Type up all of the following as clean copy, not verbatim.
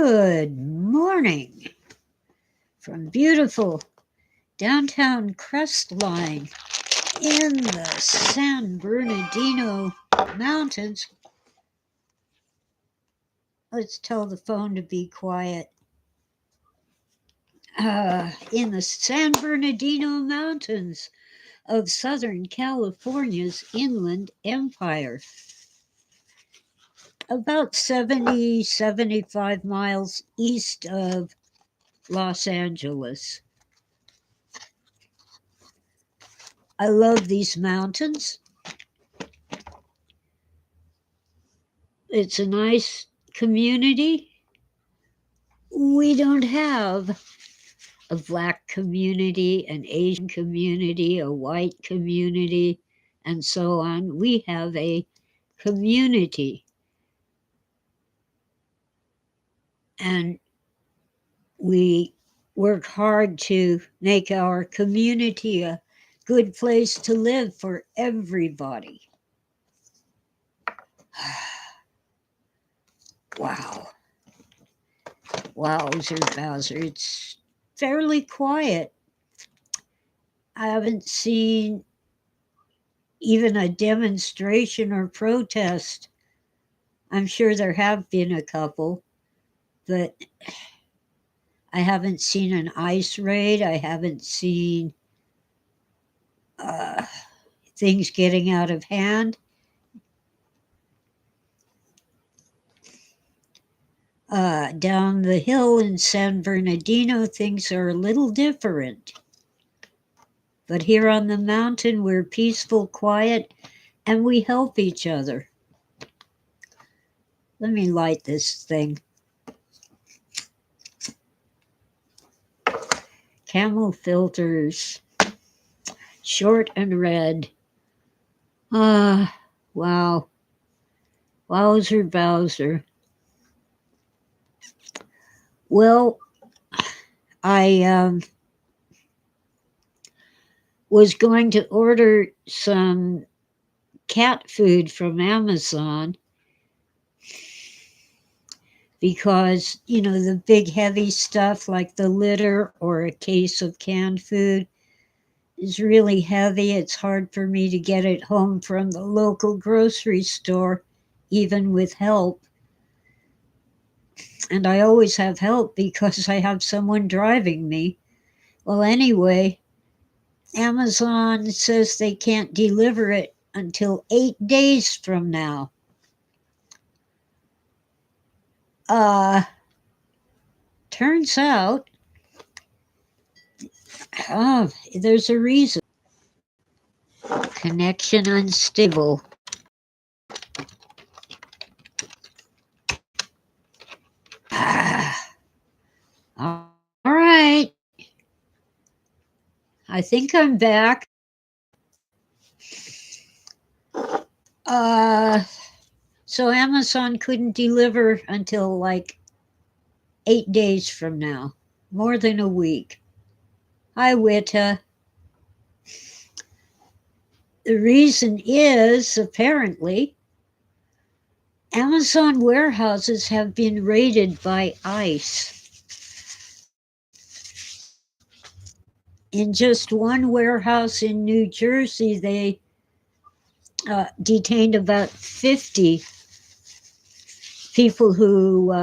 Good morning from beautiful downtown Crestline in the San Bernardino Mountains. Let's tell the phone to be quiet. In the San Bernardino Mountains of Southern California's Inland Empire. About 75 miles east of Los Angeles. I love these mountains. It's a nice community. We don't have a black community, an Asian community, a white community, and so on. We have a community. And we work hard to make our community a good place to live for everybody. Wow. Wowzer Bowser. It's fairly quiet. I haven't seen even a demonstration or protest. I'm sure there have been a couple, but I haven't seen an ICE raid. I haven't seen things getting out of hand. Down the hill in San Bernardino, things are a little different. But here on the mountain, we're peaceful, quiet, and we help each other. Let me light this thing. Camel filters, short and red. Wow. Wowzer Bowser. Well, I was going to order some cat food from Amazon because, the big heavy stuff like the litter or a case of canned food is really heavy. It's hard for me to get it home from the local grocery store, even with help. And I always have help because I have someone driving me. Well, anyway, Amazon says they can't deliver it until 8 days from now. Turns out, there's a reason. Connection unstable. All right. I think I'm back. So Amazon couldn't deliver until like 8 days from now, more than a week. Hi, Witta. The reason is apparently Amazon warehouses have been raided by ICE. In just one warehouse in New Jersey, they detained about 50 people who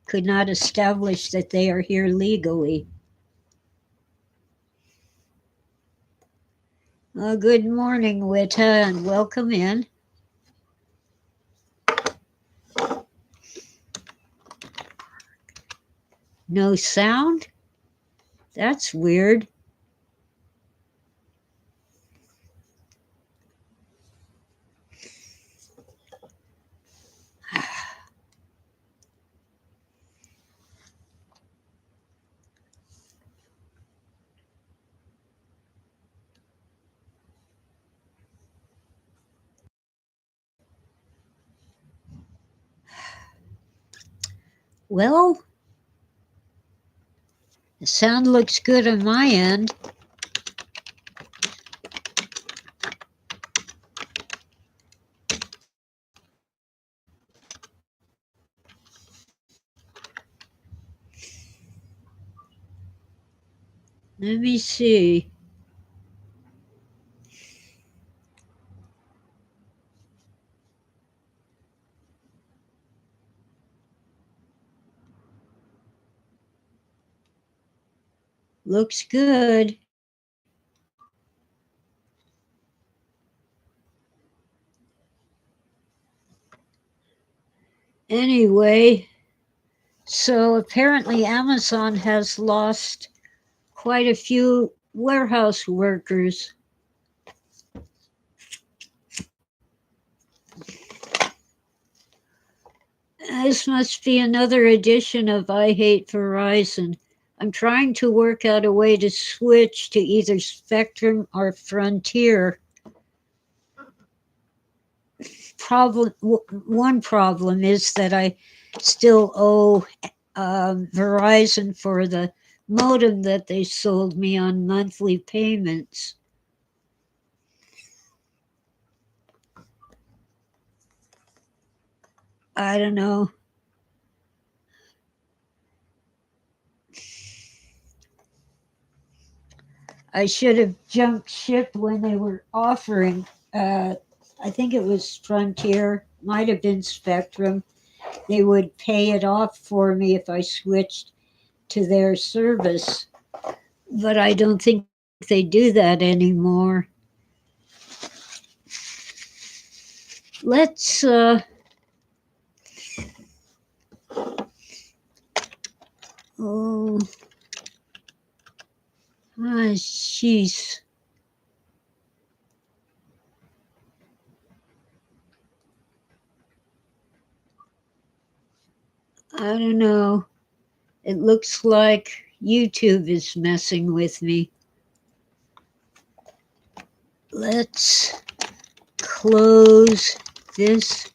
could not establish that they are here legally. Good morning, Witta, and welcome in. No sound? That's weird. Well, the sound looks good on my end. Let me see. Looks good. Anyway, so apparently Amazon has lost quite a few warehouse workers. This must be another edition of I Hate Verizon. I'm trying to work out a way to switch to either Spectrum or Frontier. One problem is that I still owe Verizon for the modem that they sold me on monthly payments. I don't know. I should have jumped ship when they were offering. I think it was Frontier, might have been Spectrum. They would pay it off for me if I switched to their service, but I don't think they do that anymore. Let's oh, jeez. I don't know. It looks like YouTube is messing with me. Let's close this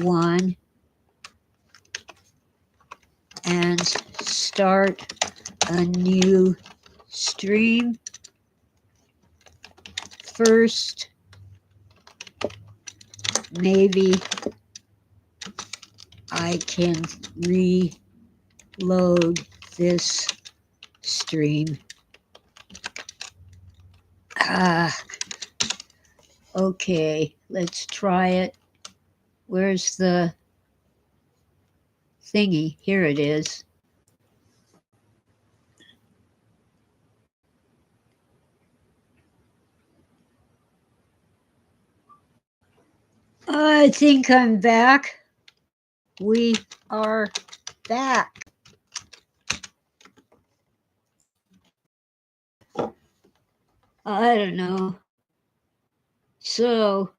one and start a new stream. First, maybe I can reload this stream. Okay, let's try it. Where's the thingy? Here it is. I think I'm back. We are back. I don't know. So,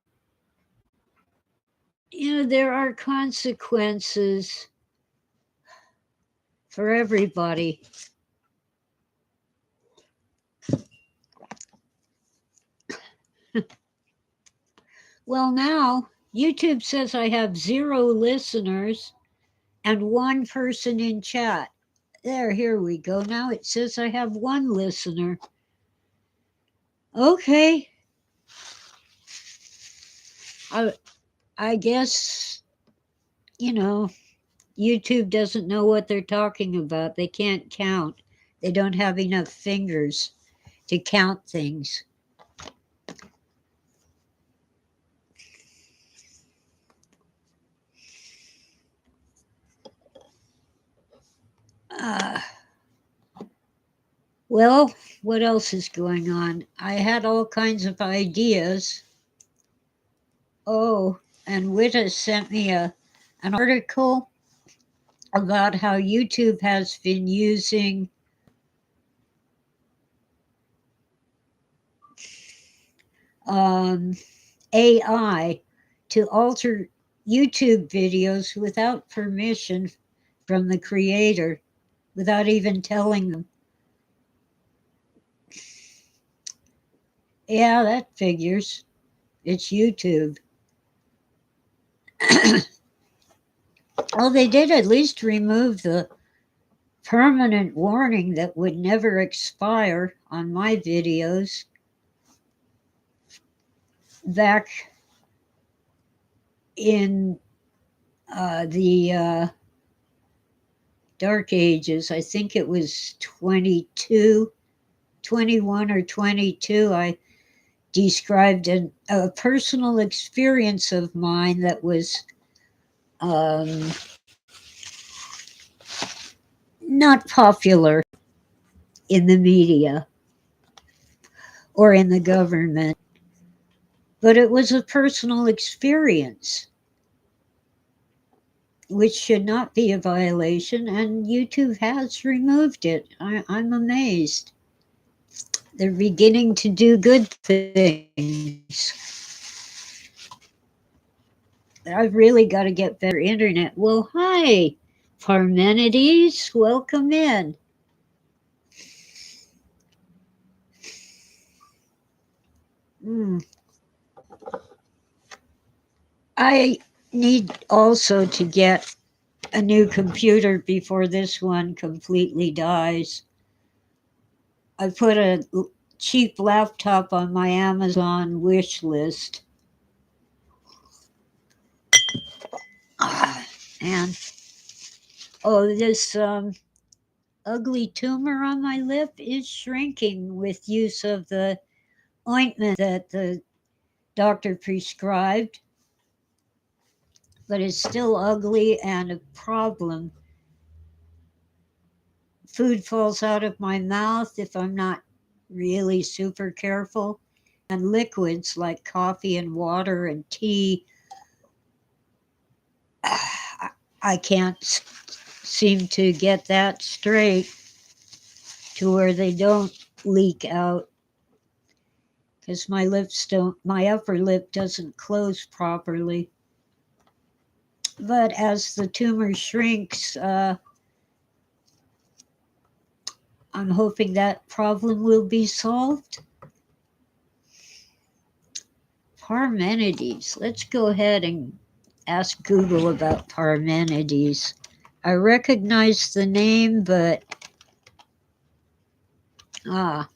there are consequences for everybody. Well, now YouTube says I have 0 listeners and 1 person in chat. Here we go. Now it says I have 1 listener. Okay. I guess, YouTube doesn't know what they're talking about. They can't count. They don't have enough fingers to count things. Well, what else is going on? I had all kinds of ideas. Oh, and Witta sent me an article about how YouTube has been using AI to alter YouTube videos without permission from the creator, without even telling them. Yeah, that figures. It's YouTube. Well, they did at least remove the permanent warning that would never expire on my videos back in the Dark Ages. I think it was 22 21 or 22, I described a personal experience of mine that was um, not popular in the media or in the government, but it was a personal experience, which should not be a violation, and YouTube has removed it. I'm amazed. They're beginning to do good things. I've really got to get better internet. Well, hi, Parmenides, welcome in. Mm. I need also to get a new computer before this one completely dies. I put a cheap laptop on my Amazon wish list. Ah, and oh, this ugly tumor on my lip is shrinking with use of the ointment that the doctor prescribed, but it's still ugly and a problem. Food falls out of my mouth if I'm not really super careful, and liquids like coffee and water and tea, I can't seem to get that straight to where they don't leak out because my upper lip doesn't close properly. But as the tumor shrinks, I'm hoping that problem will be solved. Parmenides. Let's go ahead and ask Google about Parmenides. I recognize the name, but ah,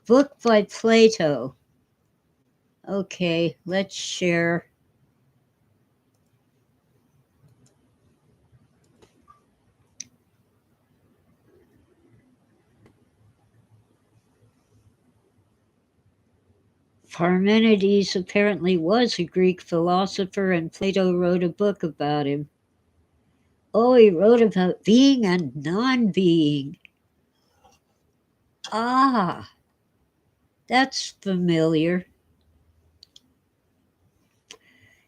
book by Plato. Okay, let's share. Parmenides apparently was a Greek philosopher, and Plato wrote a book about him. Oh, he wrote about being and non being. Ah, that's familiar.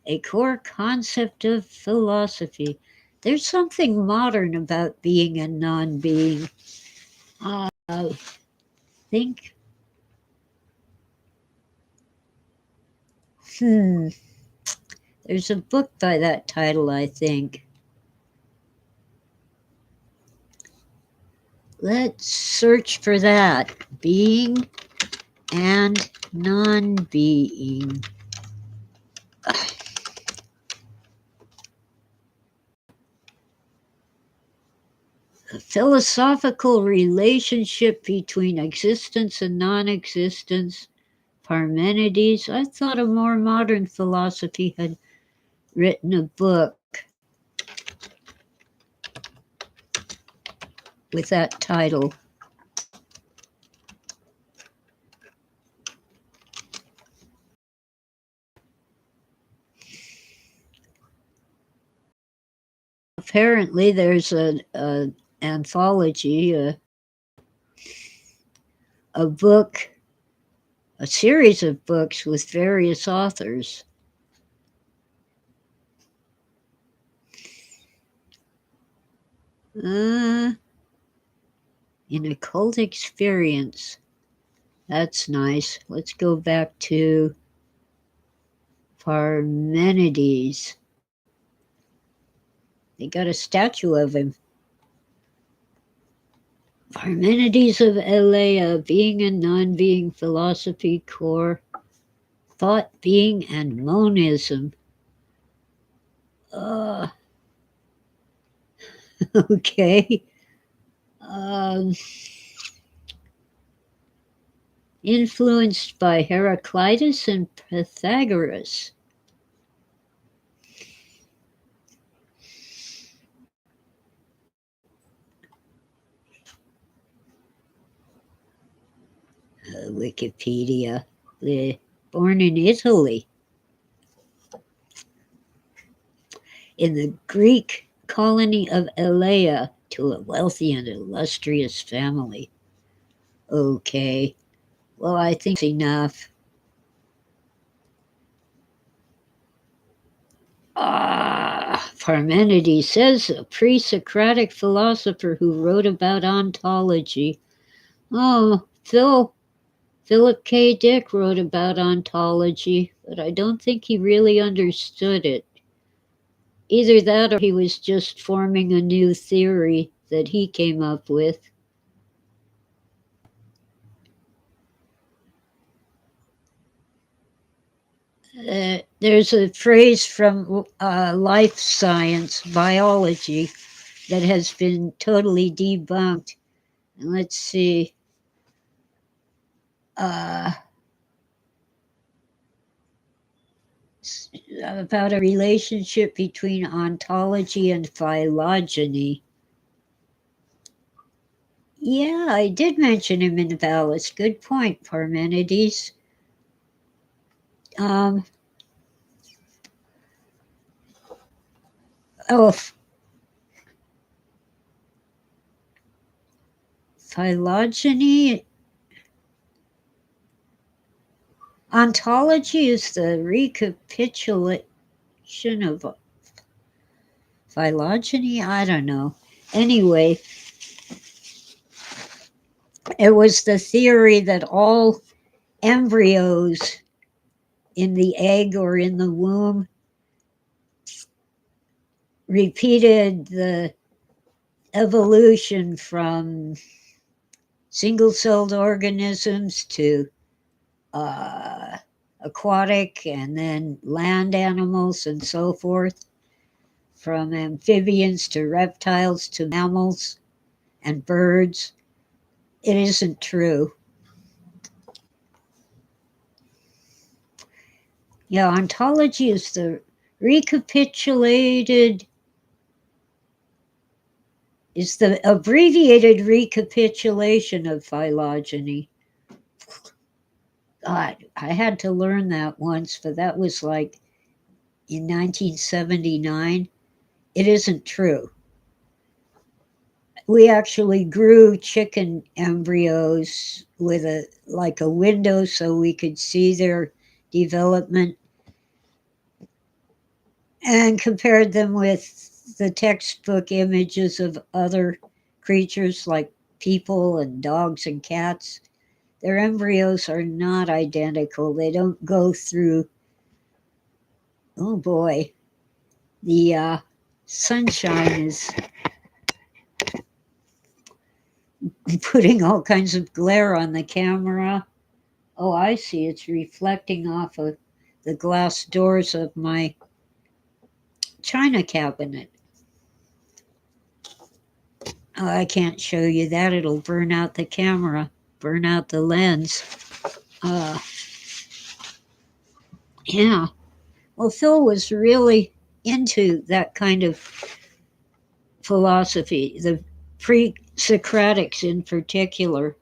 A core concept of philosophy. There's something modern about being and non being. I think, hmm, there's a book by that title, I think. Let's search for that. Being and non being. A philosophical relationship between existence and non existence. Parmenides. I thought a more modern philosophy had written a book with that title. Apparently, there's a anthology, a book, a series of books with various authors. Uh, an occult experience. That's nice. Let's go back to Parmenides. They got a statue of him. Parmenides of Elea, being and non-being philosophy core, thought, being, and monism. Uh, okay. Um, influenced by Heraclitus and Pythagoras. Wikipedia. Born in Italy, in the Greek colony of Elea, to a wealthy and illustrious family. Okay, well, I think that's enough. Parmenides says, a pre-Socratic philosopher who wrote about ontology. Oh, Philip K. Dick wrote about ontology, but I don't think he really understood it. Either that or he was just forming a new theory that he came up with. There's a phrase from life science, biology, that has been totally debunked. Let's see. About a relationship between ontology and phylogeny. Yeah, I did mention him in Valis. Good point, Parmenides. Oh, phylogeny. Ontology is the recapitulation of phylogeny. I don't know. Anyway, it was the theory that all embryos in the egg or in the womb repeated the evolution from single-celled organisms to aquatic and then land animals and so forth, from amphibians to reptiles to mammals and birds. It isn't true. Yeah, ontology is the abbreviated recapitulation of phylogeny. God, I had to learn that once, but that was like in 1979. It isn't true. We actually grew chicken embryos with a window so we could see their development, and compared them with the textbook images of other creatures like people and dogs and cats. Their embryos are not identical. They don't go through, oh boy, the sunshine is putting all kinds of glare on the camera. Oh, I see. It's reflecting off of the glass doors of my china cabinet. Oh, I can't show you that. It'll burn out the camera, burn out the lens. Yeah. Well, Phil was really into that kind of philosophy, the pre-Socratics in particular.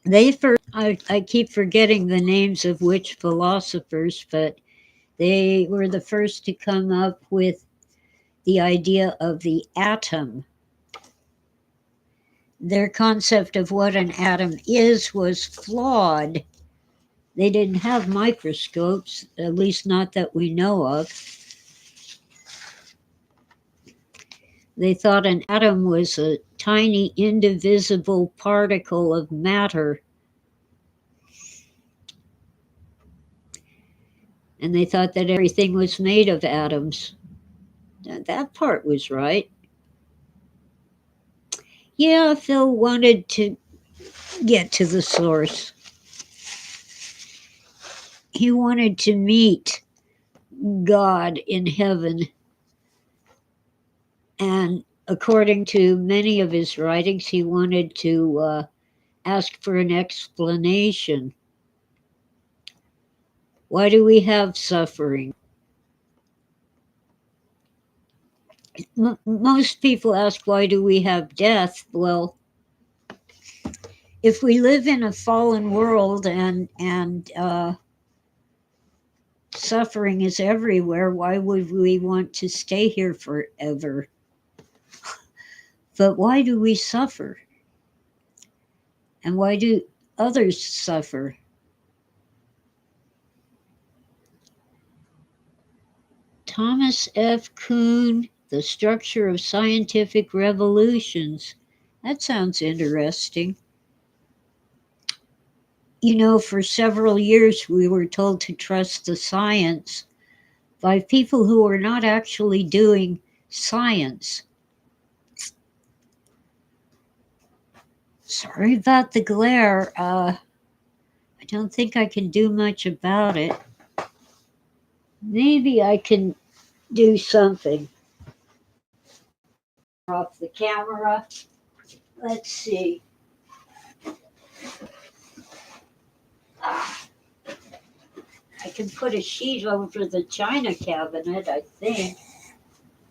I keep forgetting the names of which philosophers, but they were the first to come up with the idea of the atom. Their concept of what an atom is was flawed. They didn't have microscopes, at least not that we know of. They thought an atom was a tiny, indivisible particle of matter. And they thought that everything was made of atoms. That part was right. Yeah, Phil wanted to get to the source. He wanted to meet God in heaven. And according to many of his writings, he wanted to ask for an explanation. Why do we have suffering? Most people ask, why do we have death? Well, if we live in a fallen world and suffering is everywhere, why would we want to stay here forever? But why do we suffer? And why do others suffer? Thomas F. Kuhn, The Structure of Scientific Revolutions. That sounds interesting. You know, for several years we were told to trust the science by people who were not actually doing science. Sorry about the glare. I don't think I can do much about it. Maybe I can do something. Off the camera. Let's see. Ah, I can put a sheet over the china cabinet, I think.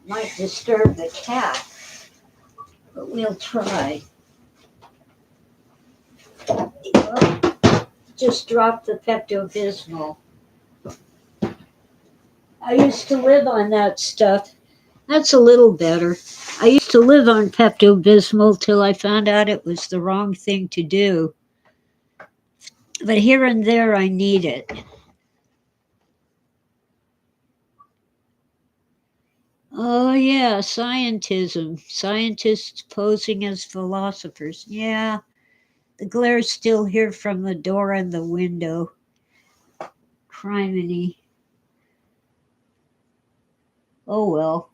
Might disturb the cat, but we'll try. Oh, just dropped the Pepto-Bismol. I used to live on that stuff. That's a little better. I used to live on Pepto-Bismol till I found out it was the wrong thing to do. But here and there I need it. Oh, yeah, scientism. Scientists posing as philosophers. Yeah, the glare's still here from the door and the window. Criminy. Oh, well.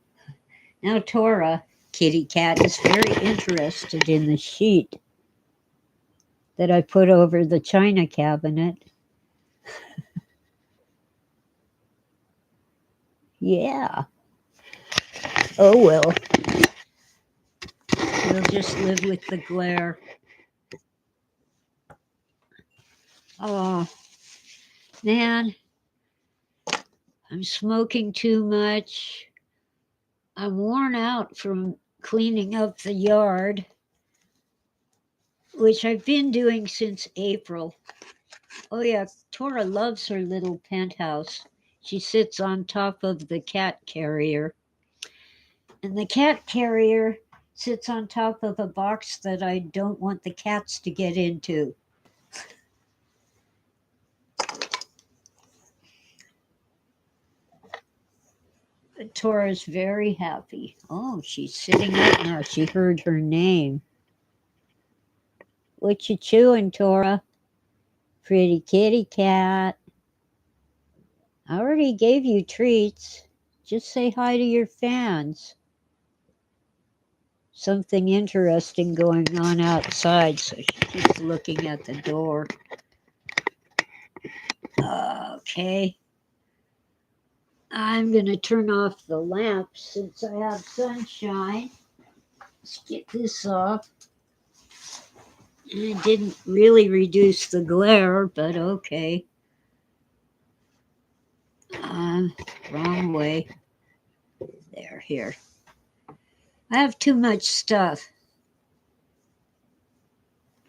Now Tora, kitty cat, is very interested in the sheet that I put over the china cabinet. Yeah. Oh, well. We'll just live with the glare. Oh, man. I'm smoking too much. I'm worn out from cleaning up the yard, which I've been doing since April. Oh, yeah, Tora loves her little penthouse. She sits on top of the cat carrier. And the cat carrier sits on top of a box that I don't want the cats to get into. But Tora's very happy. Oh, she's sitting up now. She heard her name. What you chewing, Tora? Pretty kitty cat. I already gave you treats. Just say hi to your fans. Something interesting going on outside, so she keeps looking at the door. Okay. I'm going to turn off the lamp since I have sunshine. Let's get this off. And it didn't really reduce the glare, but okay. Wrong way. There, here. I have too much stuff.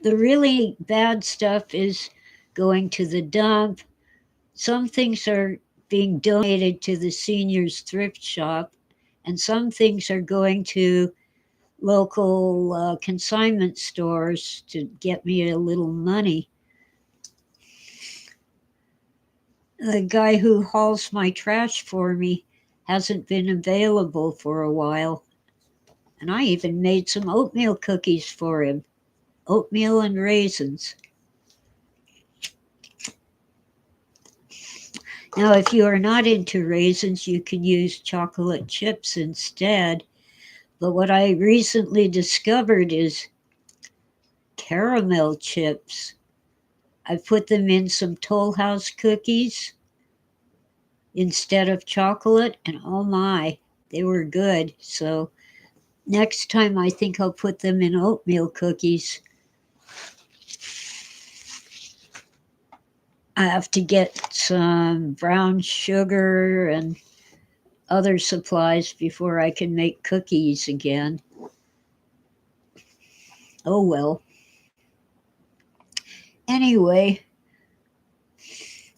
The really bad stuff is going to the dump. Some things are being donated to the seniors thrift shop, and some things are going to local consignment stores to get me a little money. The guy who hauls my trash for me hasn't been available for a while, and I even made some oatmeal cookies for him. Oatmeal and raisins. Now, if you are not into raisins, you can use chocolate chips instead. But what I recently discovered is caramel chips. I put them in some Toll House cookies instead of chocolate, and oh my, they were good. So next time I think I'll put them in oatmeal cookies. I have to get some brown sugar and other supplies before I can make cookies again. Oh well. Anyway,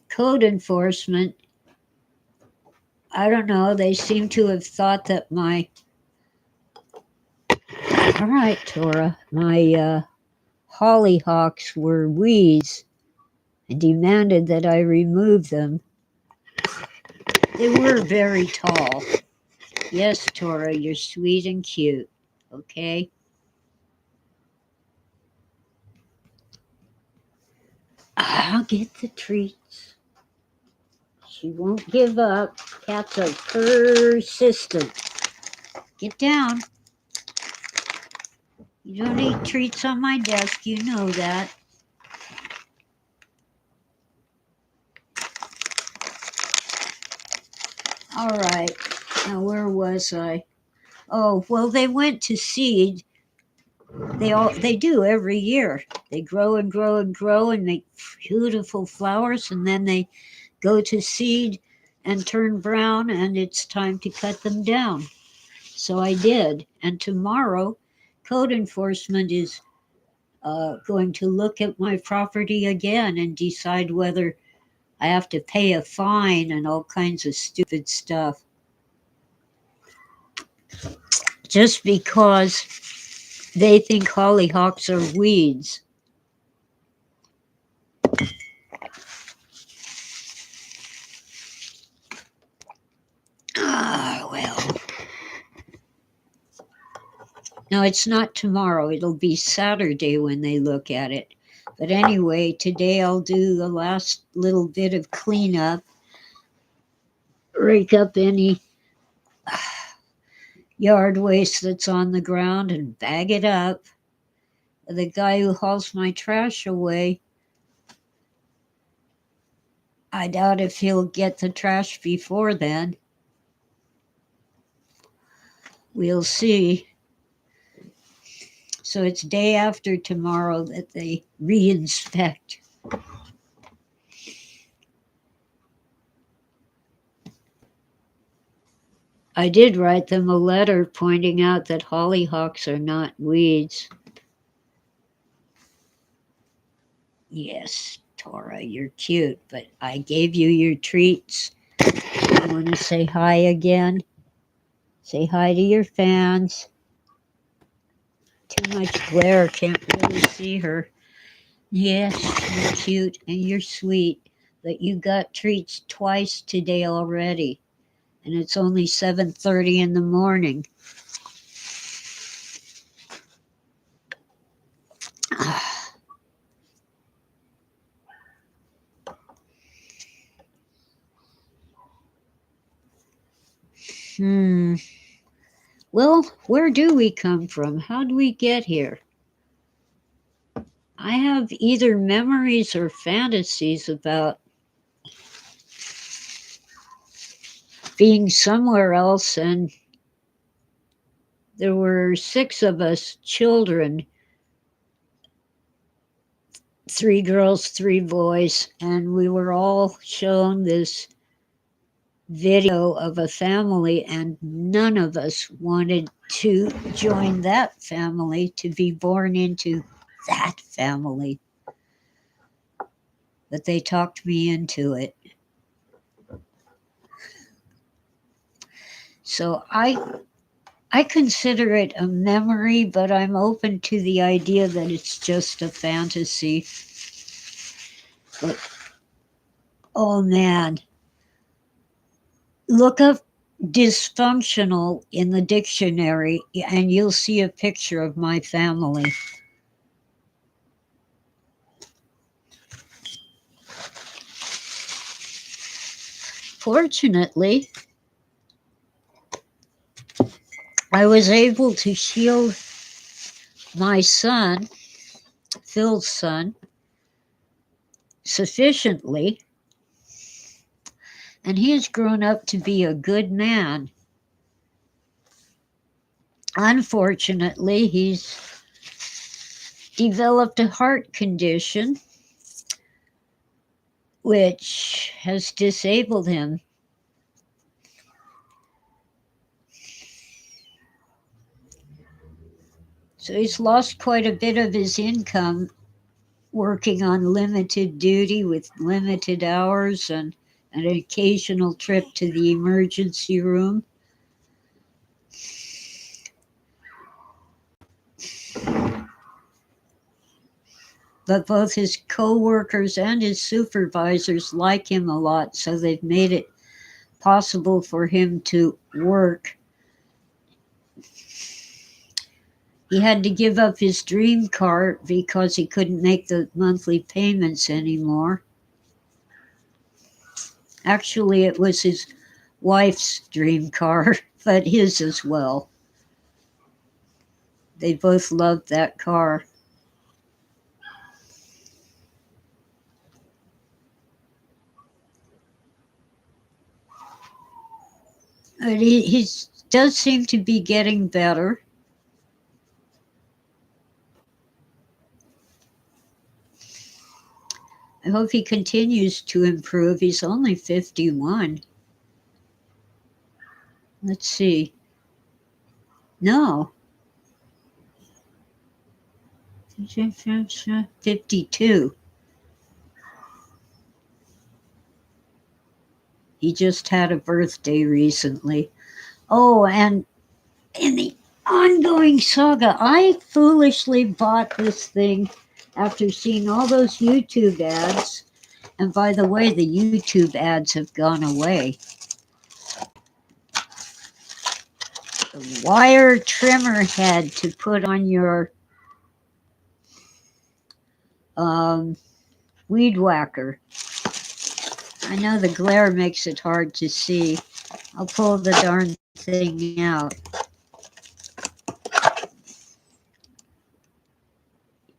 code enforcement, I don't know, they seem to have thought that all right, Tora, my hollyhocks were weeds and demanded that I remove them. They were very tall. Yes, Tora, you're sweet and cute, okay? I'll get the treats. She won't give up. Cats are persistent. Get down. You don't eat treats on my desk, you know that. All right, now where was I? Oh, well, they went to seed. They do every year. They grow and grow and grow and make beautiful flowers, and then they go to seed and turn brown, and it's time to cut them down. So I did, and tomorrow, code enforcement is going to look at my property again and decide whether I have to pay a fine and all kinds of stupid stuff. Just because they think hollyhocks are weeds. Ah, well. No, it's not tomorrow. It'll be Saturday when they look at it. But anyway, today I'll do the last little bit of cleanup, rake up any yard waste that's on the ground and bag it up. The guy who hauls my trash away, I doubt if he'll get the trash before then. We'll see. So it's day after tomorrow that they re-inspect. I did write them a letter pointing out that hollyhocks are not weeds. Yes, Tora, you're cute, but I gave you your treats. You want to say hi again? Say hi to your fans. Too much glare, can't really see her. Yes, you're cute and you're sweet, but you got treats twice today already, and it's only 7:30 in the morning. Hmm. Well, where do we come from? How do we get here? I have either memories or fantasies about being somewhere else, and there were 6 of us children, 3 girls, 3 boys, and we were all shown this video of a family, and none of us wanted to join that family, to be born into that family. But they talked me into it. So I consider it a memory, but I'm open to the idea that it's just a fantasy. But, oh man, look up dysfunctional in the dictionary and you'll see a picture of my family. Fortunately, I was able to shield my son, Phil's son, sufficiently, and he has grown up to be a good man. Unfortunately, he's developed a heart condition which has disabled him. So he's lost quite a bit of his income working on limited duty with limited hours and an occasional trip to the emergency room. But both his co-workers and his supervisors like him a lot, so they've made it possible for him to work. He had to give up his dream car because he couldn't make the monthly payments anymore. Actually, it was his wife's dream car, but his as well. They both loved that car. But he does seem to be getting better. I hope he continues to improve. He's only 51. Let's see. No. 52. He just had a birthday recently. Oh, and in the ongoing saga, I foolishly bought this thing after seeing all those YouTube ads. And by the way, the YouTube ads have gone away. The wire trimmer head to put on your weed whacker. I know the glare makes it hard to see. I'll pull the darn thing out.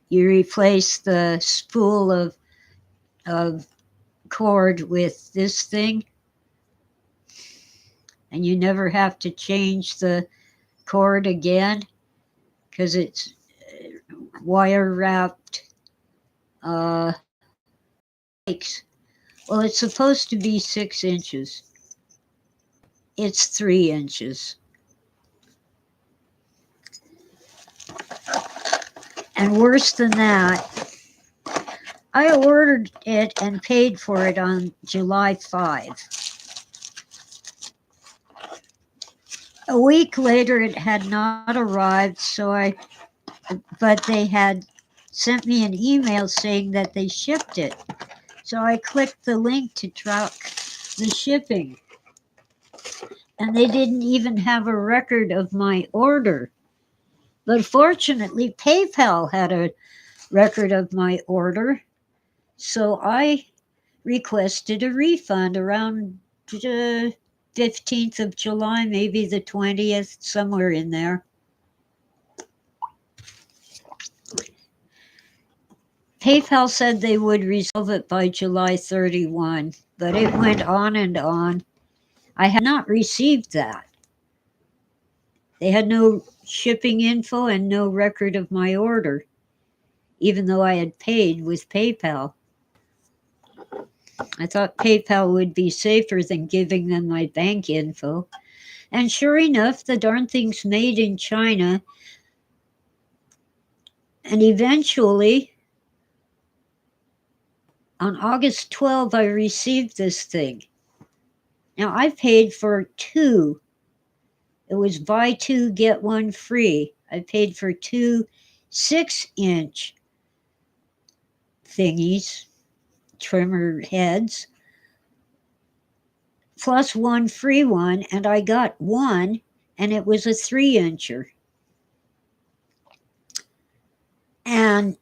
You replace the spool of cord with this thing, and you never have to change the cord again because it's wire wrapped well, it's supposed to be 6 inches. It's 3 inches. And worse than that, I ordered it and paid for it on July 5. A week later, it had not arrived, but they had sent me an email saying that they shipped it. So I clicked the link to track the shipping. And they didn't even have a record of my order. But fortunately, PayPal had a record of my order. So I requested a refund around 15th of July, maybe the 20th, somewhere in there. PayPal said they would resolve it by July 31, but it went on and on. I had not received that. They had no shipping info and no record of my order, even though I had paid with PayPal. I thought PayPal would be safer than giving them my bank info. And sure enough, the darn thing's made in China. And eventually, on August 12, I received this thing. Now, I paid for 2. It was buy 2, get 1 free. I paid for 2 6-inch thingies, trimmer heads, plus 1 free one, and I got 1, and it was a 3-incher. And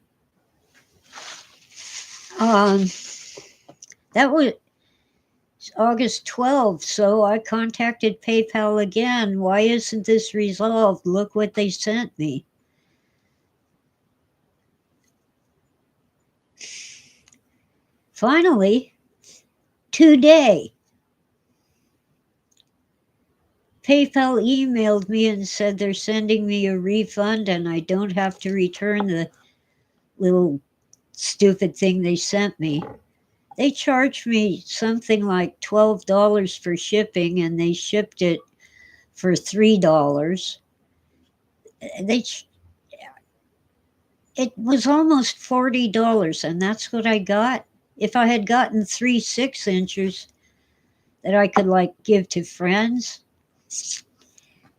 that was August 12th, so I contacted PayPal again. Why isn't this resolved? Look what they sent me. Finally, today, PayPal emailed me and said they're sending me a refund and I don't have to return the little stupid thing they sent me. They charged me something like $12 for shipping and they shipped it for $3. it was almost $40, and that's what I got. If I had gotten 3 6 inches that I could like give to friends,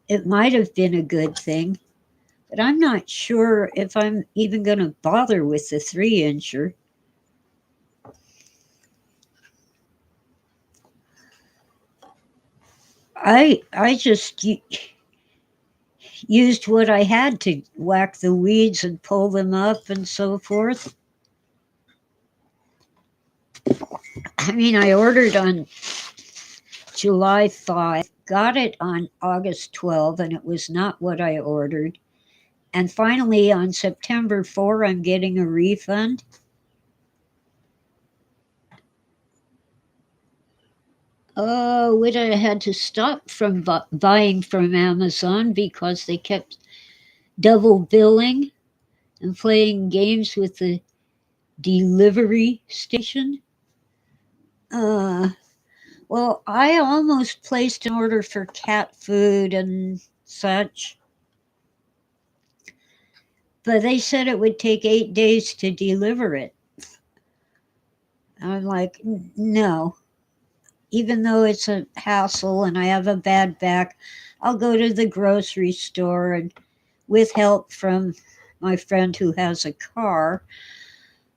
it might have been a good thing. But I'm not sure if I'm even going to bother with the 3 incher. I just used what I had to whack the weeds and pull them up and so forth. I mean, I ordered on July 5, got it on August 12, and it was not what I ordered. And finally, on September 4, I'm getting a refund. Oh, which I had to stop from buying from Amazon because they kept double billing and playing games with the delivery station. Uh, well, I almost placed an order for cat food and such, but they said it would take 8 days to deliver it. I'm like, no. Even though it's a hassle and I have a bad back, I'll go to the grocery store and, with help from my friend who has a car,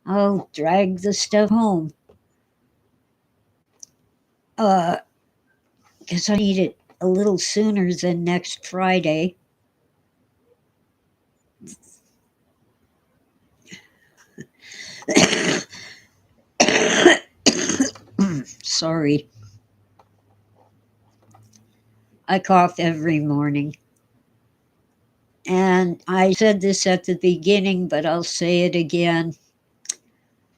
I'll drag the stuff home. Because I need it a little sooner than next Friday. Sorry. I cough every morning. And I said this at the beginning, but I'll say it again.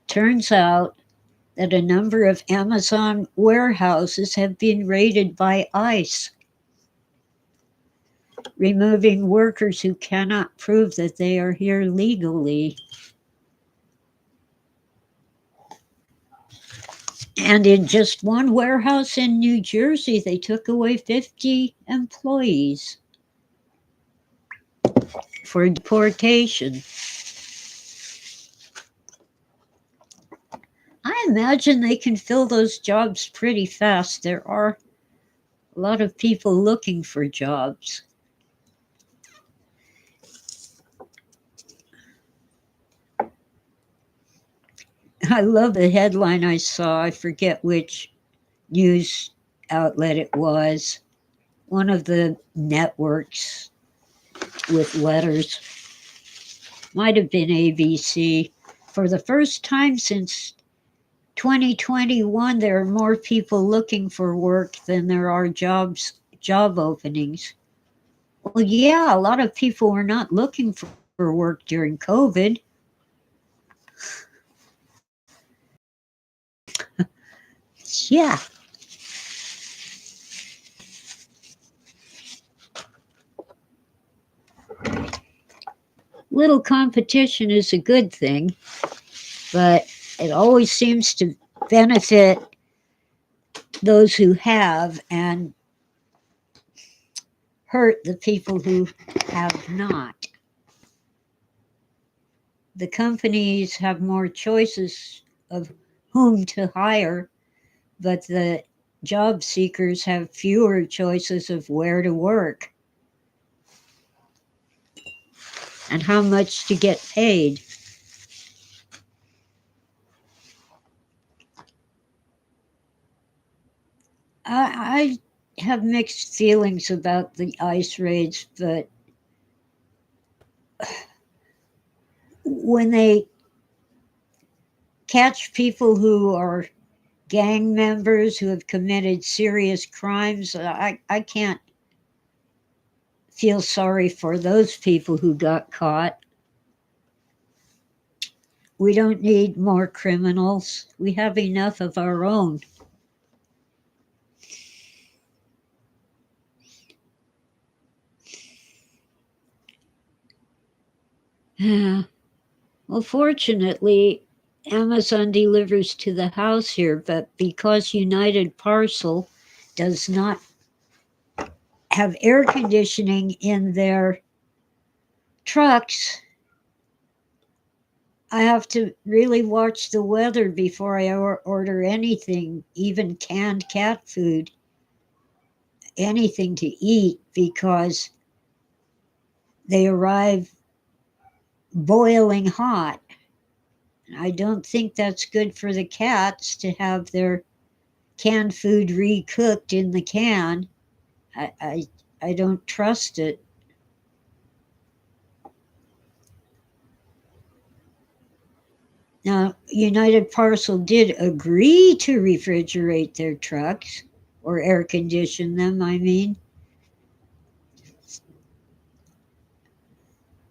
Turns out that a number of Amazon warehouses have been raided by ICE, removing workers who cannot prove that they are here legally. And in just one warehouse in New Jersey, they took away 50 employees for deportation. I imagine they can fill those jobs pretty fast. There are a lot of people looking for jobs. I love the headline I saw. I forget which news outlet it was. One of the networks with letters. Might have been ABC. For the first time since 2021, there are more people looking for work than there are job openings. Well, yeah, a lot of people were not looking for work during COVID. Yeah. Little competition is a good thing, but it always seems to benefit those who have and hurt the people who have not. The companies have more choices of whom to hire, but the job seekers have fewer choices of where to work and how much to get paid. I have mixed feelings about the ICE raids, but when they catch people who are gang members who have committed serious crimes, I can't feel sorry for those people who got caught. We don't need more criminals. We have enough of our own. Well, fortunately, Amazon delivers to the house here, but because United Parcel does not have air conditioning in their trucks, I have to really watch the weather before I order anything, even canned cat food, anything to eat, because they arrive boiling hot. I don't think that's good for the cats to have their canned food recooked in the can. I don't trust it. Now, United Parcel did agree to refrigerate their trucks, or air condition them, I mean.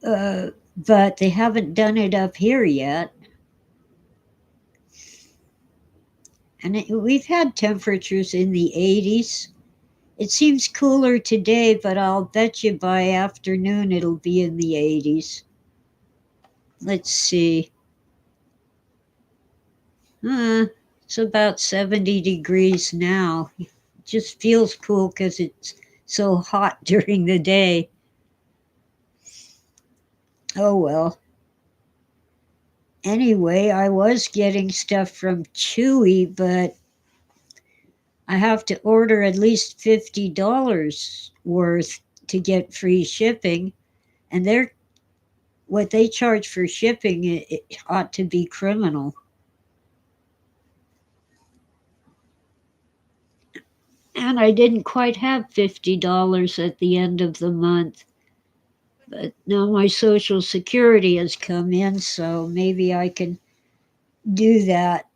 But they haven't done it up here yet. And we've had temperatures in the 80s. It seems cooler today, but I'll bet you by afternoon it'll be in the 80s. Let's see. It's about 70 degrees now. It just feels cool because it's so hot during the day. Oh well. Anyway, I was getting stuff from Chewy, but I have to order at least $50 worth to get free shipping, and what they charge for shipping it ought to be criminal. And I didn't quite have $50 at the end of the month. But now my Social Security has come in, so maybe I can do that.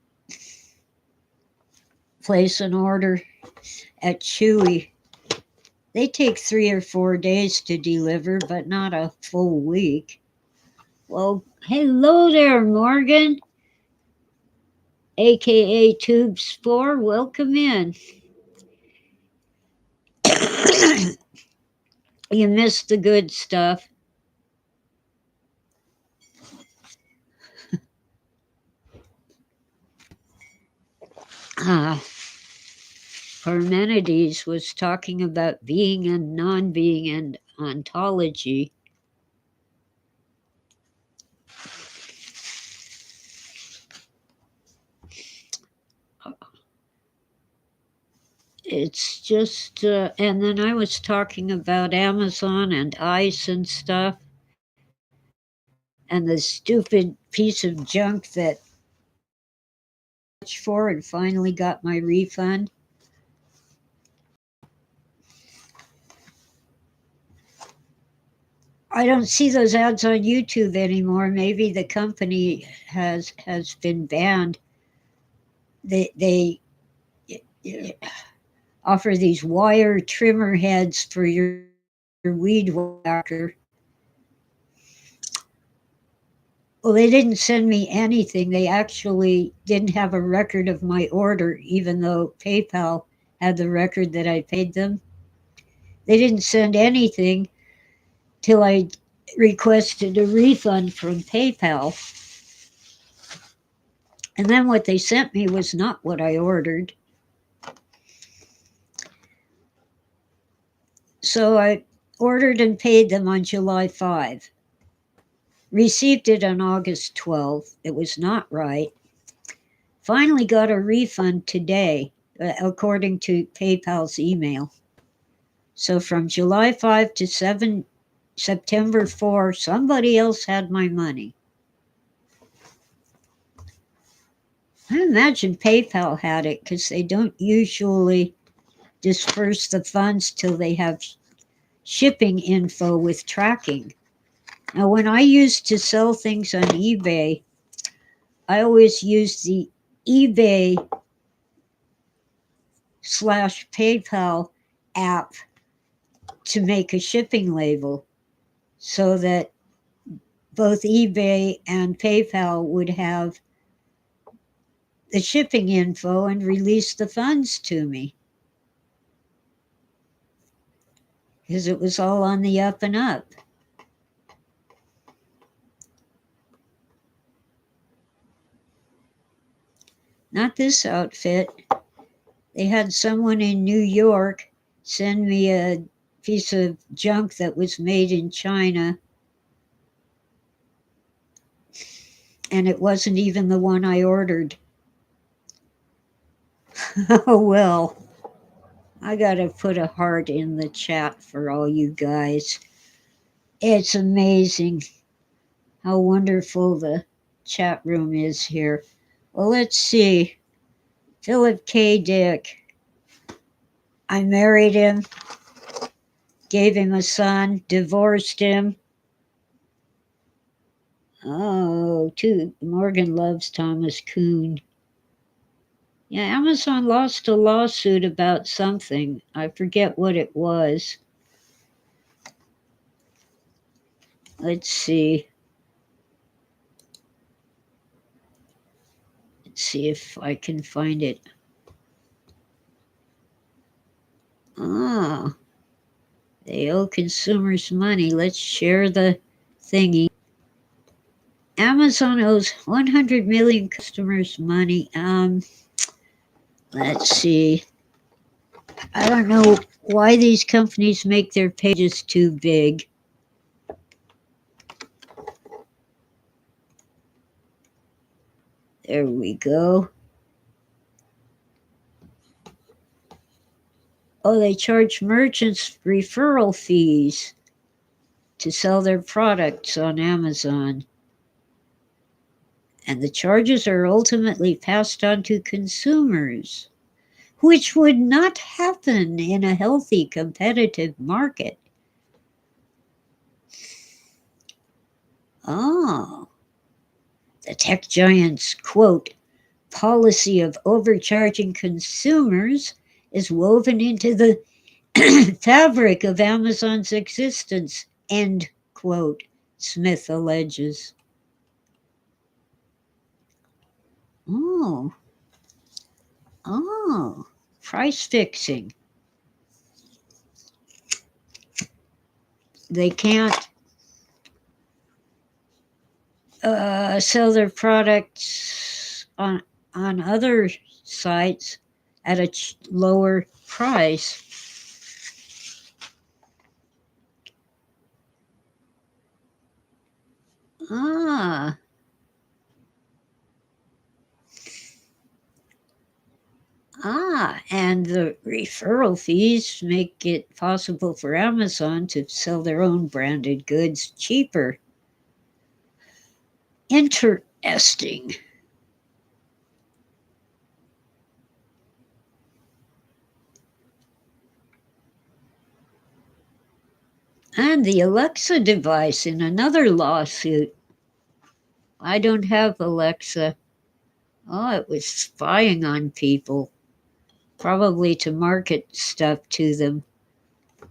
Place an order at Chewy. They take 3 or 4 days to deliver, but not a full week. Well, hello there, Morgan, aka Tubes4. Welcome in. You missed the good stuff. Ah, Parmenides was talking about being and non being and ontology. It's just, and then I was talking about Amazon and ICE and stuff, and the stupid piece of junk that for and finally got my refund. I don't see those ads on YouTube anymore. Maybe the company has been banned. They offer these wire trimmer heads for your weed whacker. Well, they didn't send me anything. They actually didn't have a record of my order, even though PayPal had the record that I paid them. They didn't send anything till I requested a refund from PayPal. And then what they sent me was not what I ordered. So I ordered and paid them on July 5. Received it on August 12. It was not right. Finally got a refund today, according to PayPal's email. So from July 5 to September 4, somebody else had my money. I imagine PayPal had it because they don't usually disperse the funds till they have shipping info with tracking. Now, when I used to sell things on eBay, I always used the eBay / PayPal app to make a shipping label so that both eBay and PayPal would have the shipping info and release the funds to me. Because it was all on the up and up. Not this outfit. They had someone in New York send me a piece of junk that was made in China. and it wasn't even the one I ordered. Oh well, I gotta put a heart in the chat for all you guys. It's amazing how wonderful the chat room is here. Well, let's see. Philip K. Dick. I married him, gave him a son, divorced him. Oh, too. Morgan loves Thomas Kuhn. Yeah, Amazon lost a lawsuit about something. I forget what it was. Let's see. Let's see if I can find it. Ah, they owe consumers money. Let's share the thingy. Amazon owes 100 million customers money. Let's see. I don't know why these companies make their pages too big. There we go. Oh, they charge merchants referral fees to sell their products on Amazon. And the charges are ultimately passed on to consumers, which would not happen in a healthy competitive market. Oh, the tech giant's quote, policy of overcharging consumers is woven into the fabric of Amazon's existence, end quote, Smith alleges. Oh, oh, price fixing. They can't sell their products on other sites at a lower price. Ah, and the referral fees make it possible for Amazon to sell their own branded goods cheaper. Interesting. And the Alexa device in another lawsuit. I don't have Alexa. Oh, it was spying on people, probably to market stuff to them.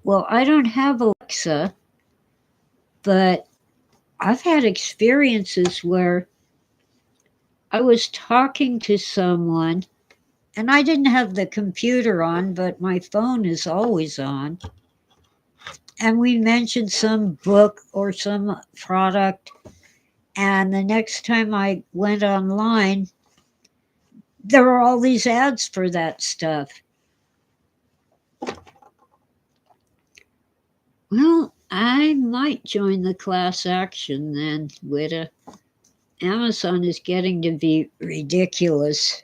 Well, I don't have Alexa, but I've had experiences where I was talking to someone and I didn't have the computer on, but my phone is always on. And we mentioned some book or some product. And the next time I went online, there were all these ads for that stuff. Well, I might join the class action then, Witta. Amazon is getting to be ridiculous.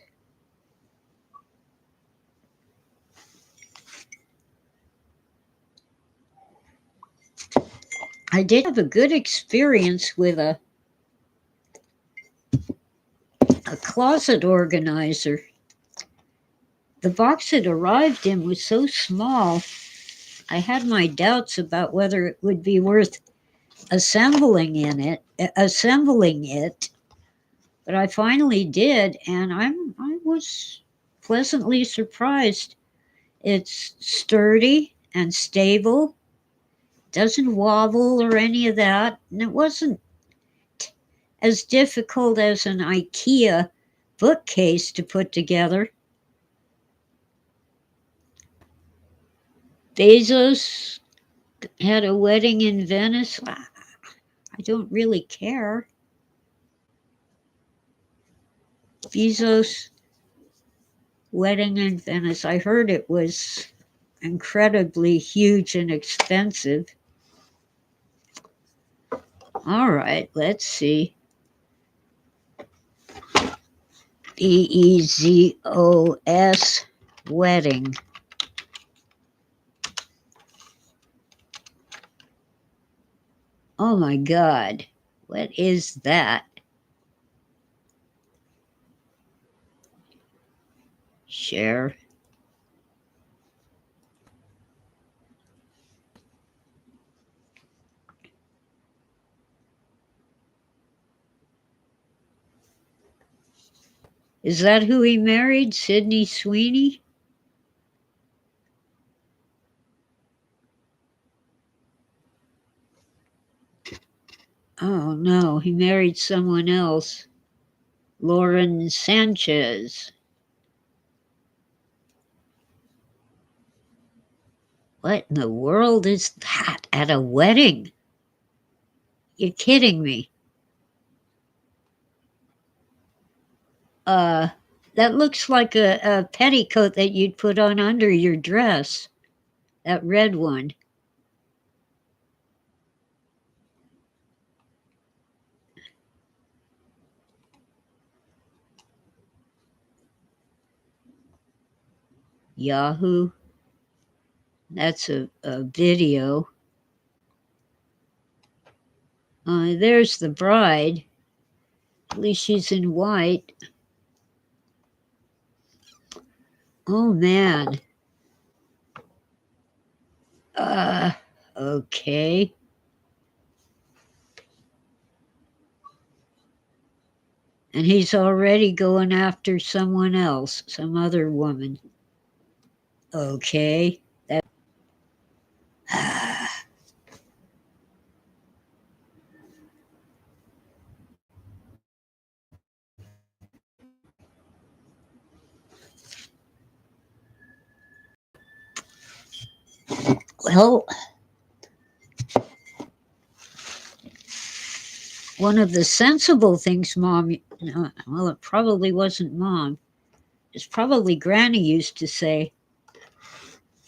I did have a good experience with a closet organizer. The box it arrived in was so small, I had my doubts about whether it would be worth assembling it, but I finally did, and I was pleasantly surprised. It's sturdy and stable, doesn't wobble or any of that, and it wasn't as difficult as an IKEA bookcase to put together. Bezos had a wedding in Venice. I don't really care. Bezos' wedding in Venice. I heard it was incredibly huge and expensive. All right, let's see. Bezos wedding. Oh my God. What is that? Share. Is that who he married? Sydney Sweeney? Oh no, he married someone else. Lauren Sanchez. What in the world is that at a wedding? You're kidding me. That looks like a petticoat that you'd put on under your dress. That red one. Yahoo. That's a video. There's the bride. At least she's in white. Oh man. Okay. And he's already going after someone else, some other woman. Okay. That. Well, one of the sensible things Mom, well, it probably wasn't Mom, it's probably Granny used to say,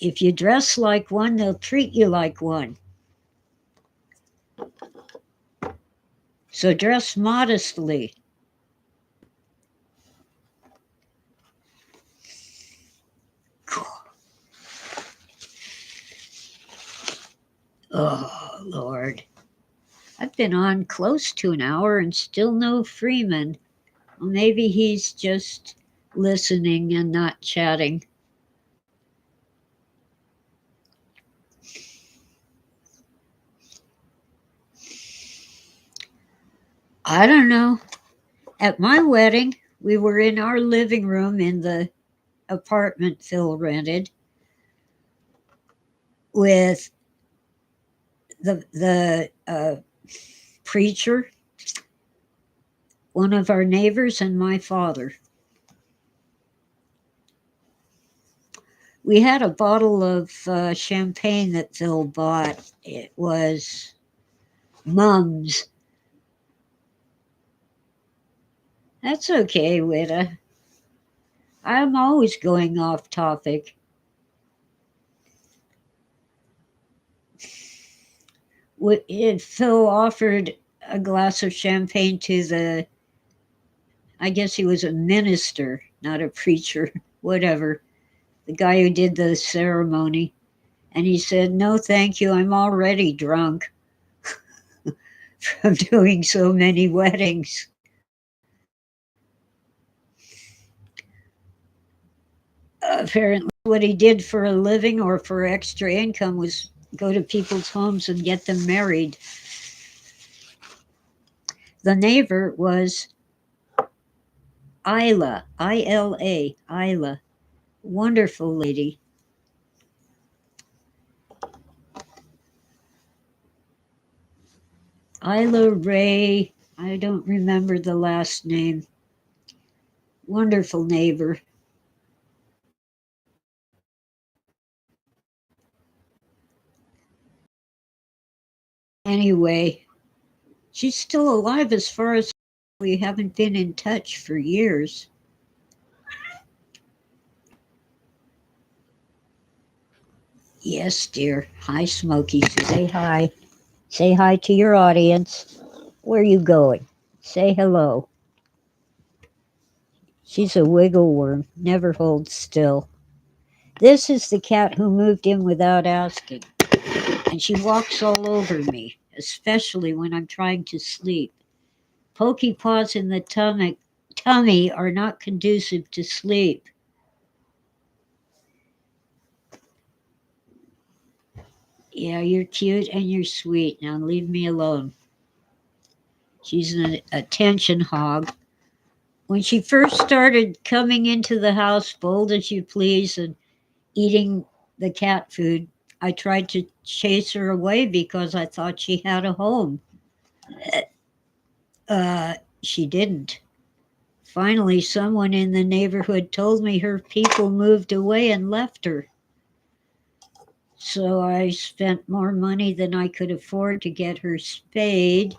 if you dress like one, they'll treat you like one. So dress modestly. Oh, Lord. I've been on close to an hour and still no Freeman. Well, maybe he's just listening and not chatting. I don't know. At my wedding, we were in our living room in the apartment Phil rented with the preacher, one of our neighbors, and my father. We had a bottle of champagne that Phil bought. It was Mum's. That's okay, Witta. I'm always going off topic. Phil offered a glass of champagne to I guess he was a minister, not a preacher, whatever, the guy who did the ceremony. And he said, no, thank you, I'm already drunk from doing so many weddings. Apparently, what he did for a living or for extra income was go to people's homes and get them married. The neighbor was Isla, I-L-A, Isla. Wonderful lady. Isla Ray, I don't remember the last name. Wonderful neighbor. Anyway, she's still alive as far as we haven't been in touch for years. Yes, dear. Hi, Smokey. Say hi. Say hi to your audience. Where are you going? Say hello. She's a wiggle worm, never holds still. This is the cat who moved in without asking, and she walks all over me, especially when I'm trying to sleep. Pokey paws in the tummy are not conducive to sleep. Yeah, you're cute and you're sweet. Now leave me alone. She's an attention hog. When she first started coming into the house, bold as you please, and eating the cat food, I tried to chase her away because I thought she had a home. She didn't. Finally, someone in the neighborhood told me her people moved away and left her. So I spent more money than I could afford to get her spayed,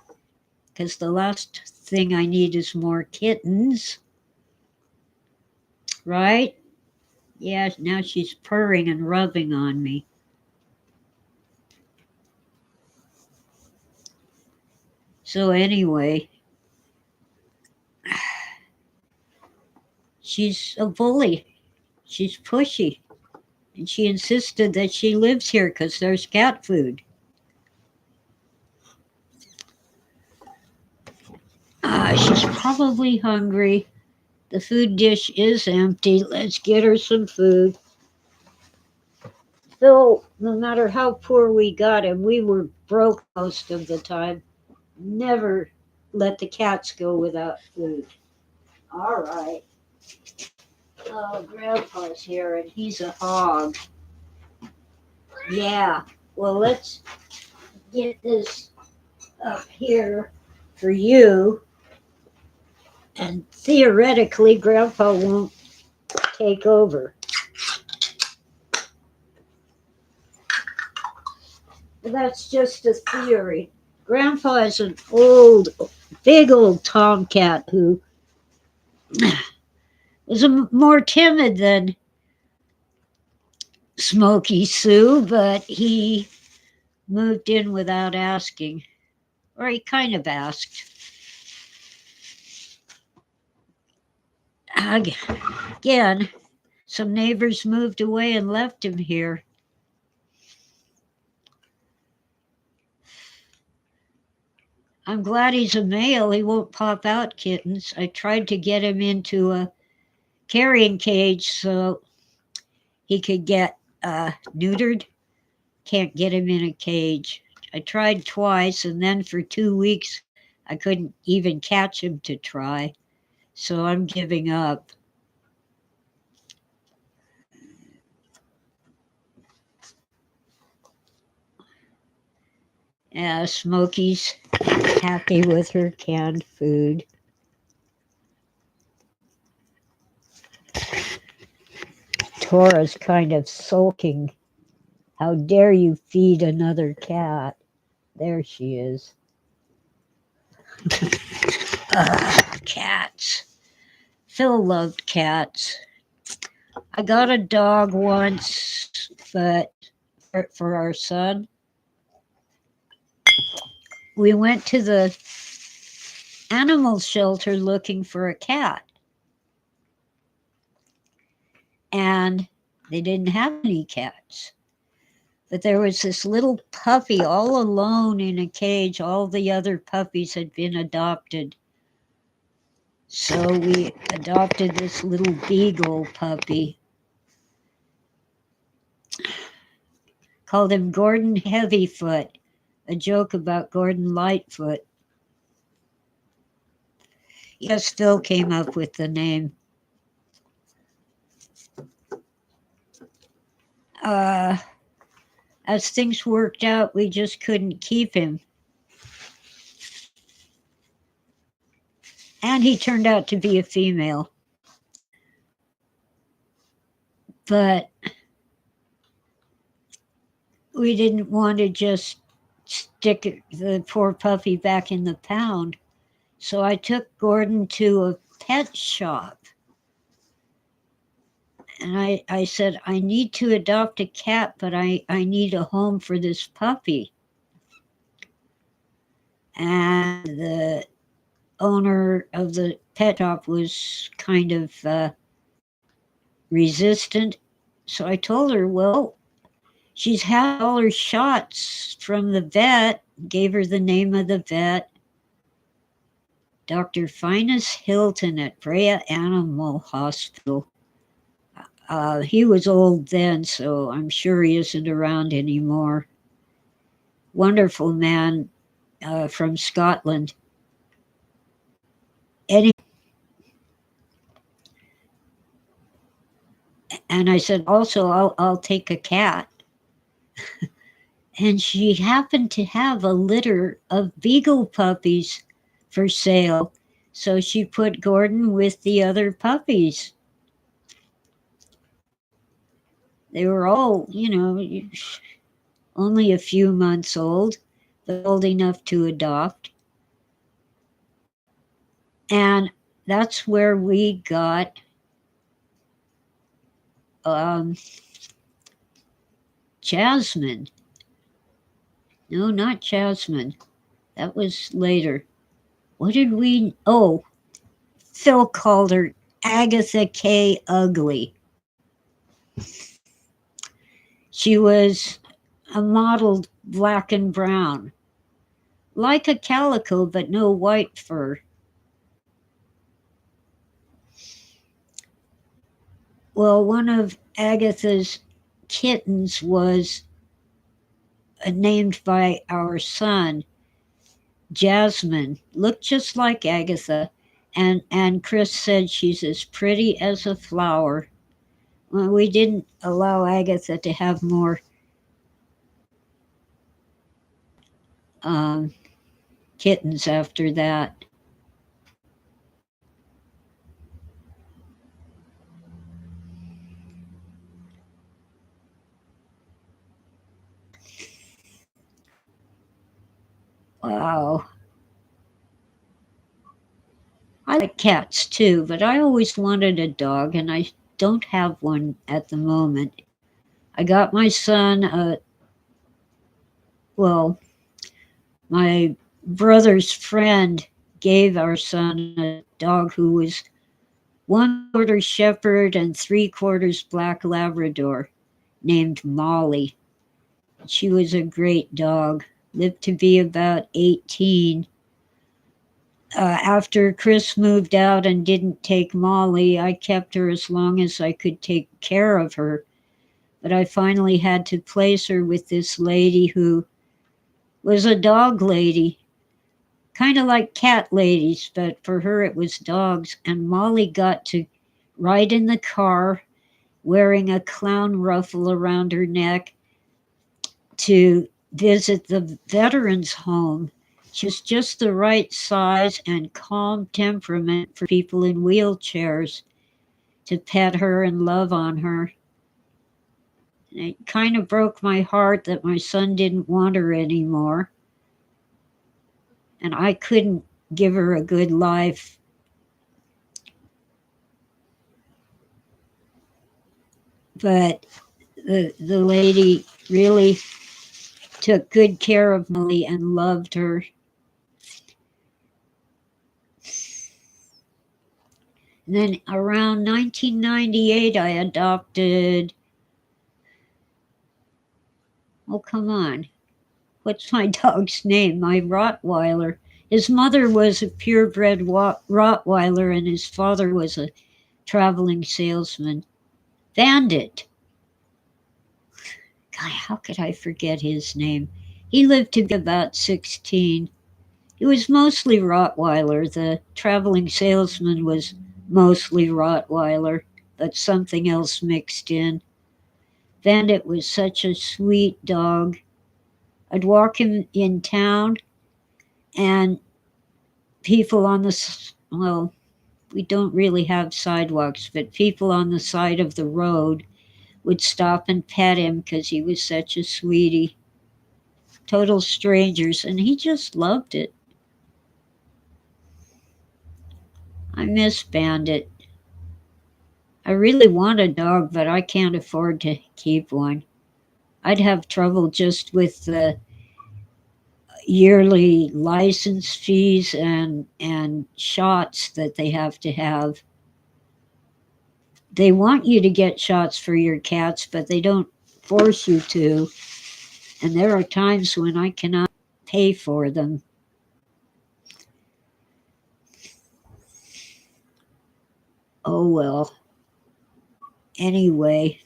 because the last thing I need is more kittens, right? Yeah, now she's purring and rubbing on me. So anyway, she's a bully. She's pushy. And she insisted that she lives here because there's cat food. She's probably hungry. The food dish is empty. Let's get her some food. Phil, no matter how poor we got, and we were broke most of the time, never let the cats go without food. All right. Oh, Grandpa's here, and he's a hog. Yeah. Well, let's get this up here for you. And theoretically, Grandpa won't take over. But that's just a theory. Grandpa is an big old tomcat who was more timid than Smoky Sue, but he moved in without asking. Or he kind of asked. Again, some neighbors moved away and left him here. I'm glad he's a male. He won't pop out kittens. I tried to get him into a carrying cage so he could get neutered. Can't get him in a cage. I tried twice, and then for 2 weeks, I couldn't even catch him to try. So I'm giving up. Smokey's happy with her canned food. Tora's kind of sulking. How dare you feed another cat? There she is. Cats. Phil loved cats. I got a dog once, but for our son, we went to the animal shelter looking for a cat. And they didn't have any cats. But there was this little puppy all alone in a cage. All the other puppies had been adopted. So we adopted this little beagle puppy. Called him Gordon Heavyfoot, a joke about Gordon Lightfoot. Yes, Phil came up with the name. As things worked out, we just couldn't keep him. And he turned out to be a female. But we didn't want to just stick the poor puppy back in the pound. So I took Gordon to a pet shop. And I said, I need to adopt a cat, but I need a home for this puppy. And the owner of the pet shop was kind of resistant. So I told her, well, she's had all her shots from the vet, gave her the name of the vet, Dr. Finus Hilton at Brea Animal Hospital. He was old then, so I'm sure he isn't around anymore. Wonderful man from Scotland. And I said, also, I'll take a cat. And she happened to have a litter of beagle puppies for sale. So she put Gordon with the other puppies. They were all, only a few months old, but old enough to adopt. And that's where we got Jasmine. No, not Jasmine. That was later. What did we... Oh, Phil called her Agatha K. Ugly. She was a mottled black and brown, like a calico, but no white fur. Well, one of Agatha's kittens was named by our son, Jasmine. Looked just like Agatha, and Chris said she's as pretty as a flower. Well, we didn't allow Agatha to have more kittens after that. Wow. I like cats too, but I always wanted a dog, and I don't have one at the moment. I got my son, my brother's friend gave our son a dog who was 1/4 shepherd and 3/4 black Labrador, named Molly. She was a great dog, lived to be about 18. After Chris moved out and didn't take Molly, I kept her as long as I could take care of her. But I finally had to place her with this lady who was a dog lady, kind of like cat ladies, but for her it was dogs. And Molly got to ride in the car wearing a clown ruffle around her neck to visit the veterans home. She was just the right size and calm temperament for people in wheelchairs to pet her and love on her. And it kind of broke my heart that my son didn't want her anymore. And I couldn't give her a good life. But the lady really took good care of Molly and loved her. And then around 1998, I adopted... Oh, come on. What's my dog's name? My Rottweiler. His mother was a purebred Rottweiler, and his father was a traveling salesman. Bandit. God, how could I forget his name? He lived to be about 16. He was mostly Rottweiler. The traveling salesman was mostly Rottweiler, but something else mixed in. Bandit was such a sweet dog. I'd walk him in town, and people on we don't really have sidewalks, but people on the side of the road would stop and pet him because he was such a sweetie. Total strangers, and he just loved it. I miss Bandit. I really want a dog, but I can't afford to keep one. I'd have trouble just with yearly license fees and shots that they have to have. They want you to get shots for your cats, but they don't force you to. And there are times when I cannot pay for them. Oh well. Anyway,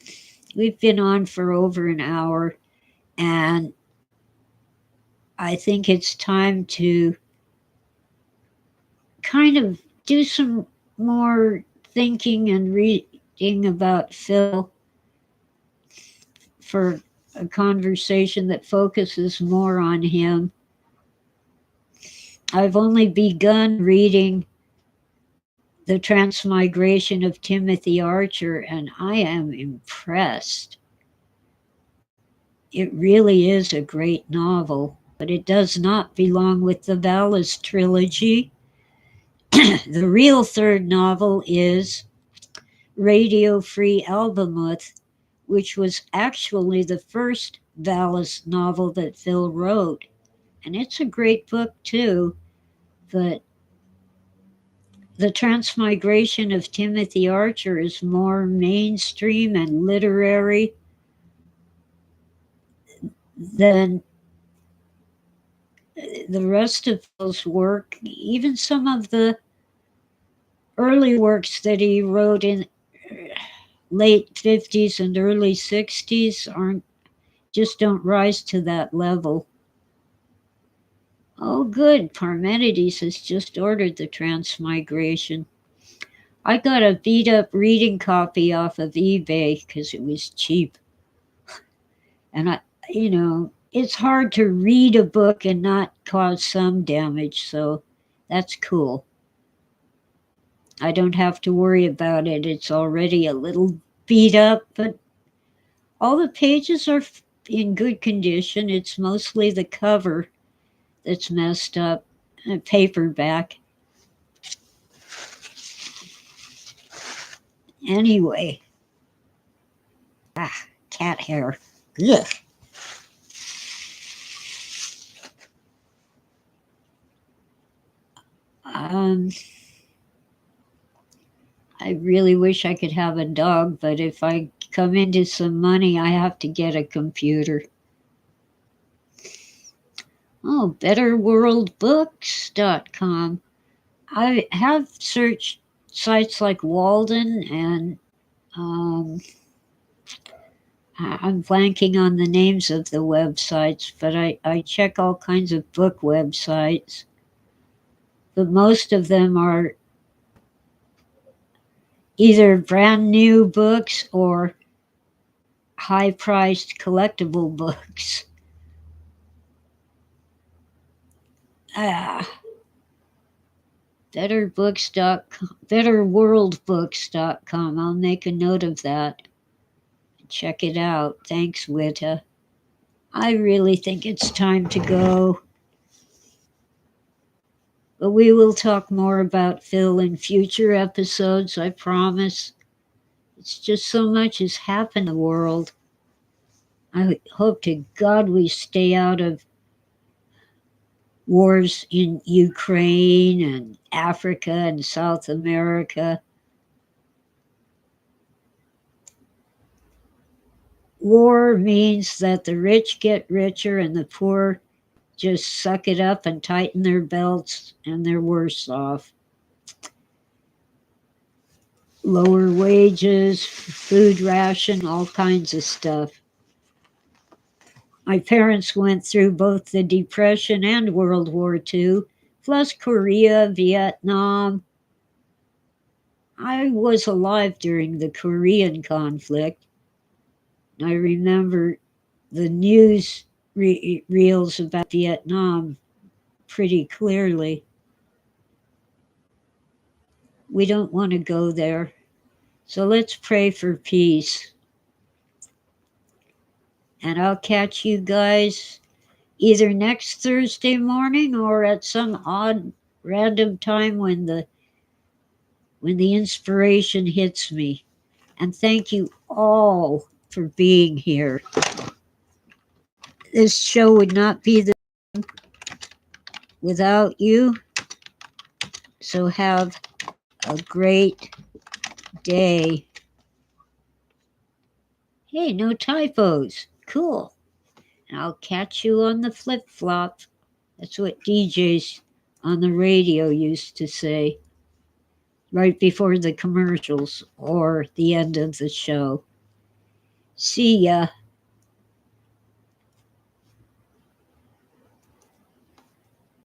we've been on for over an hour, and I think it's time to kind of do some more thinking and reading about Phil for a conversation that focuses more on him. I've only begun reading The Transmigration of Timothy Archer, and I am impressed. It really is a great novel, but it does not belong with the Valis trilogy. The real third novel is Radio Free Albemuth, which was actually the first Valis novel that Phil wrote. And it's a great book too, but The Transmigration of Timothy Archer is more mainstream and literary than the rest of Phil's work. Even some of the early works that he wrote in late 50s and early 60s just don't rise to that level. Oh, good. Parmenides has just ordered The Transmigration. I got a beat up reading copy off of eBay because it was cheap. And it's hard to read a book and not cause some damage, so that's cool. I don't have to worry about it. It's already a little beat up, but all the pages are in good condition. It's mostly the cover that's messed up, paperback. Anyway, cat hair. Ugh. I really wish I could have a dog, but if I come into some money, I have to get a computer. Oh, betterworldbooks.com. I have searched sites like Walden, and I'm blanking on the names of the websites, but I check all kinds of book websites. But most of them are either brand new books or high-priced collectible books. Betterworldbooks.com. I'll make a note of that. Check it out. Thanks, Wita. I really think it's time to go. But we will talk more about Phil in future episodes, I promise. It's just so much has happened in the world. I hope to God we stay out of wars in Ukraine and Africa and South America. War means that the rich get richer and the poor just suck it up and tighten their belts, and they're worse off. Lower wages, food ration, all kinds of stuff. My parents went through both the Depression and World War II, plus Korea, Vietnam. I was alive during the Korean conflict. I remember the news reels about Vietnam pretty clearly. We don't want to go there. So let's pray for peace. And I'll catch you guys either next Thursday morning or at some odd random time when the inspiration hits me. And thank you all for being here. This show would not be the without you. So have a great day. Hey, no typos. Cool. I'll catch you on the flip flop. That's what DJs on the radio used to say right before the commercials or the end of the show. See ya.